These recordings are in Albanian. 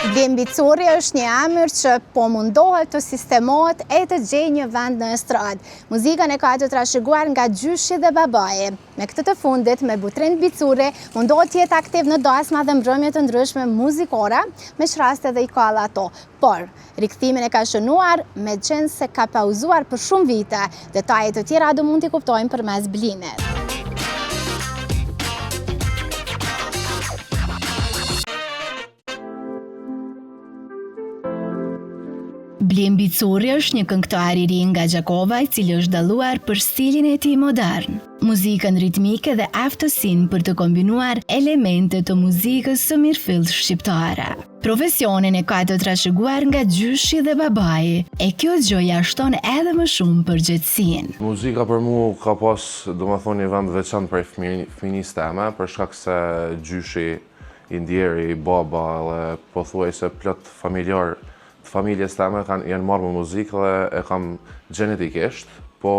Blim Bicuri është një emër që po mundohet të sistemohet e të gjejë një vend në estradë. Muzikën e ka të trashëguar nga gjyshi dhe babaji. Me këtë të fundit, me Butrin Bicuri mundohet të jetë aktiv në dasma dhe mbrëmje të ndryshme muzikore, me çraste dhe i ka ato. Por, rikthimin e ka shënuar me qenë se ka pauzuar për shumë vite. Detajet të tjera do mund t'i kuptojmë përmes Blimit. Blim Bicuri është një këngëtar i ri nga Gjakova, i cili është dalluar për stilin e tij modern, muzikën ritmike dhe aftësinë për të kombinuar elemente të muzikës së mirëfillt shqiptare. Profesionin e ka të trashëguar nga gjyshi dhe babai, e kjo gjë ja shton edhe më shumë përgjegjësinë. Muzika për mua ka pas, domethënë, një vend veçantë për fëminisë time, për shkak se gjyshi i ndjeri, baba dhe pothuajse plot familjar familjes teme janë marrë me muzikë dhe e kam genetikisht, po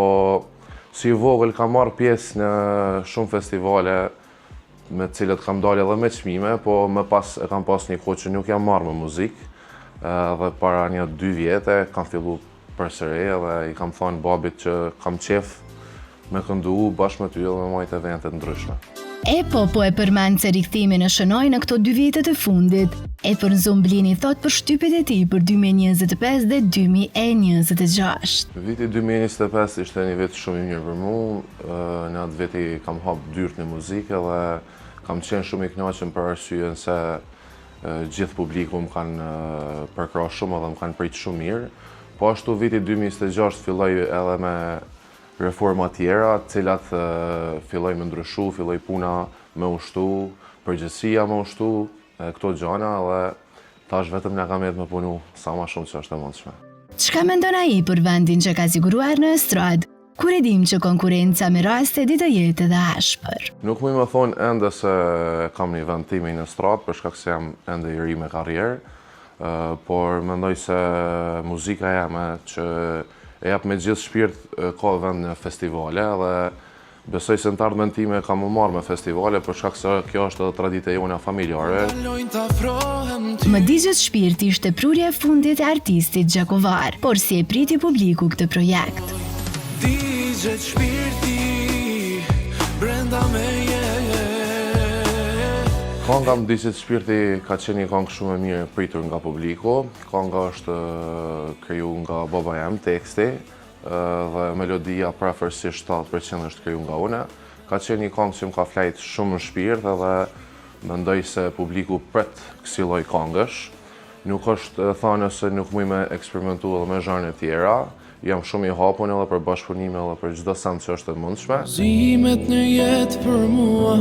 si vogël kam marrë pjesë në shumë festivale me të cilët kam dalë edhe me çmime, po më pas e kam pas një kohë që nuk jam marrë me muzikë, dhe para një 2 vjete kam fillu përsëri dhe i kam thënë babit që kam qef me këndu bashkë me ty dhe me majtë evente ndryshme. Po e përmend se rikthimin e shënoi në këto 2 vite të fundit. Për Blini thot për shtypjet e tij për 2025 dhe 2026. Viti 2025 ishte një vit shumë i mirë për mua. Në atë viti kam hapë dyert në muzikë dhe kam qenë shumë i kënaqur për arsyeën se gjithë publiku më kanë përkrahur shumë dhe më kanë pritur shumë mirë. Po ashtu viti 2026 filloi edhe me reforma tjera, cilat filloj me ndryshu, filloj puna me ushtu, përgjësia me ushtu, këto gjana dhe tash vetëm nga kam jetë me punu sa ma shumë që është e mundshme. Çka mendon ai për vendin që ka siguruar në estradë, kur e dim që konkurenca me raste di të jetë edhe ashpër? Nuk muj me thonë ende se kam një vend tim në estradë, për shkak se jam ende i ri me karrierë, por mendoj se muzika jame që e jap me gjithë shpirt ka vend në festivale dhe besoj se në të ardhmen time kam u marrë me festivale për shkak se kjo është edhe tradita jona familjare. Më digjet shpirti ishte prurja e fundit e artistit gjakovar, por si e priti publiku këtë projekt. Digjet shpirti brenda meje. Kënga më digjet shpirti ka qenë një këngë shumë e mirë pritur nga publiku. Kënga është kriju nga baba jam, teksti, dhe melodia prafërsisht 70% është kriju nga une. Ka qenë një këngë që më ka flajt shumë në shpirt dhe mendoj se publiku pret kësaj lloj këngësh. Nuk është thënë se nuk muj me eksperimentu edhe me zhanre tjera. Jam shumë i hapun edhe për bashkëpunime edhe për çdo send që është e mundshme. Zimet në jetë për mua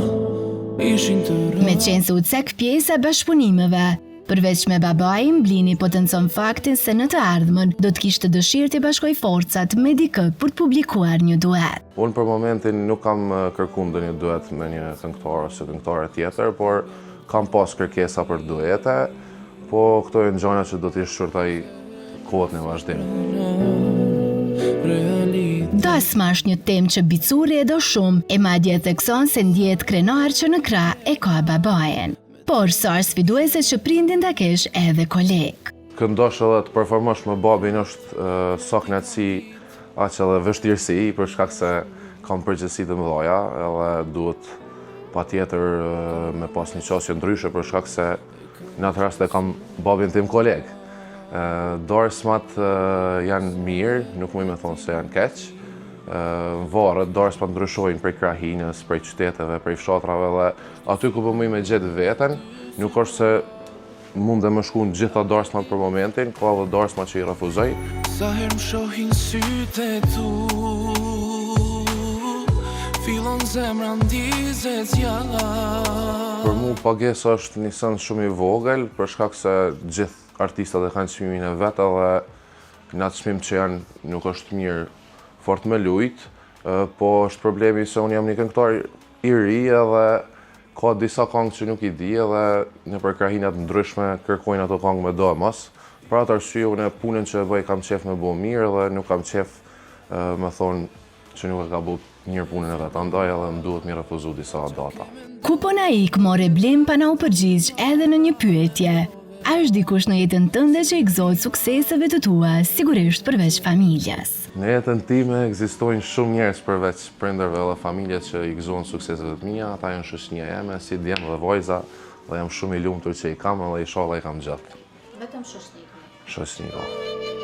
ishin të rëndë. Me qenë se u cek pjesë e bashkëpunimeve, përveç me babain, Blini potencon faktin se në të ardhmen do të kishte dëshirë të bashkoj forcat me dikë për të publikuar një duet. Unë për momentin nuk kam kërkuar ndonjë duet me një këngëtar ose këngëtare tjetër, por kam pas kërkesa për duete, po këto janë gjëra që do t'i shqyrtoj kohët në vazhdim. Dasma është një temë që Bicuri e do shumë, e madje thekson se ndjehet krenar që në krah e ka babajen. Por sa sfiduese që prindin ta kesh edhe koleg. Këndosh edhe të performosh me babin është sa kënaqësi, aq edhe vështirësi, për shkak se kam përgjegjësi të mëdha edhe duhet patjetër me pas një qasje ndryshe për shkak se në atë rast e kam babin tim koleg. Darsmat janë mirë, nuk muj me thonë se janë keq. Varet, darsmat ndryshojnë prej krahinës, prej qyteteve, prej fshatrave dhe aty ku po muj me gjetë veten, nuk është se mund dhe më shku në gjitha darsmat për momentin, ka edhe darsmat që i refuzoj. Sa herë më shohin sytë e tu, fillon zemra ndizet jalla. Për mu pagesa është një send shumë i vogël, për shkak se gjithë artistat e kanë çmimin e vet edhe në atë çmim që janë nuk është mirë fort me lujt, po është problemi se unë jam një këngëtar i ri edhe ka disa këngë që nuk i di edhe në përkrahinat ndryshme kërkojnë ato këngë me domos. Për atë arsye unë punën që e bëj kam qef me bo mirë dhe nuk kam qef me thonë që nuk e ka bu mirë punën e vetë, andaj edhe më duhet mi refuzu disa data. Ku po na ik more Blim pa na u përgjigj edhe në një pyetje. A është dikush në jetën tënde që I gëzohet sukseseve të tua, sigurisht përveç familjes? Në jetën time ekzistojnë shumë njerëz përveç prindërve dhe familjes që I gëzohen sukseseve të mia, ata janë shoqënia jeme, si djem dhe vajza, dhe jam shumë I lumtur që I kam dhe inshallah I kam gjatë. Vetëm shoqëni. Shoqëni.